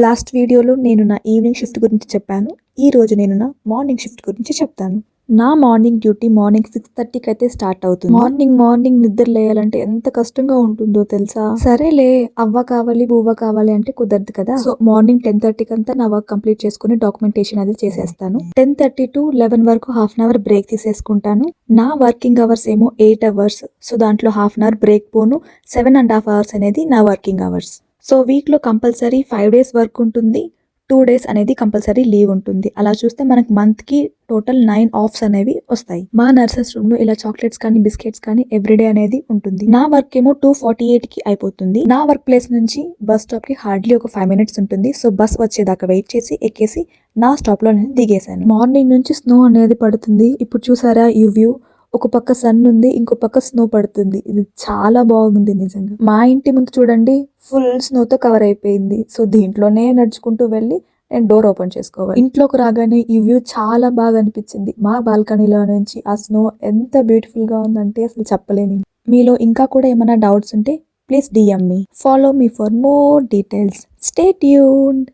Last వీడియోలో నేను నా ఈవినింగ్ షిఫ్ట్ గురించి చెప్పాను. ఈ రోజు నేను నా మార్నింగ్ షిఫ్ట్ గురించి చెప్తాను. నా మార్నింగ్ డ్యూటీ మార్నింగ్ 6:30కి అయితే స్టార్ట్ అవుతుంది. మార్నింగ్ నిద్ర లేయాలంటే ఎంత కష్టంగా ఉంటుందో తెలుసా? సరేలే, అవ్వ కావాలి బువ్వ కావాలి అంటే కుదరదు కదా. సో మార్నింగ్ 10:30కి అంతా నా వర్క్ కంప్లీట్ చేసుకుని డాక్యుమెంటేషన్ అది చేసేస్తాను. 10:30 to 11 వరకు హాఫ్ అన్ అవర్ బ్రేక్ తీసేసుకుంటాను. నా వర్కింగ్ అవర్స్ ఏమో 8 అవర్స్. సో దాంట్లో హాఫ్ అన్ అవర్ బ్రేక్ పోను 7.5 అవర్స్ అనేది నా వర్కింగ్ అవర్స్. సో వీక్లో కంపల్సరీ 5 days వర్క్ ఉంటుంది, 2 days అనేది కంపల్సరీ లీవ్ ఉంటుంది. అలా చూస్తే మనకు మంత్కి టోటల్ 9 ఆఫ్స్ అనేవి వస్తాయి. మా నర్సెస్ రూమ్ లో ఇలా చాక్లెట్స్ కానీ బిస్కెట్స్ కానీ ఎవ్రీడే అనేది ఉంటుంది. నా వర్క్ ఏమో 2:48కి అయిపోతుంది. నా వర్క్ ప్లేస్ నుంచి బస్ స్టాప్ కి హార్డ్లీ ఒక 5 minutes ఉంటుంది. సో బస్ వచ్చేదాకా వెయిట్ చేసి ఎక్కేసి నా స్టాప్ లో నేను దిగేశాను. మార్నింగ్ నుంచి స్నో అనేది పడుతుంది. ఇప్పుడు చూసారా ఈ వ్యూ? ఒక పక్క సన్ ఉంది, ఇంకో పక్క స్నో పడుతుంది. ఇది చాలా బాగుంది నిజంగా. మా ఇంటి ముందు చూడండి, ఫుల్ స్నోతో కవర్ అయిపోయింది. సో దీంట్లోనే నడుచుకుంటూ వెళ్ళి నేను డోర్ ఓపెన్ చేసుకోవాలి. ఇంట్లోకి రాగానే ఈ వ్యూ చాలా బాగా అనిపించింది. మా బాల్కనీలో నుంచి ఆ స్నో ఎంత బ్యూటిఫుల్ గా ఉందంటే అసలు చెప్పలేని. మీలో ఇంకా కూడా ఏమైనా డౌట్స్ ఉంటే please DM me. Follow me for more details. Stay tuned.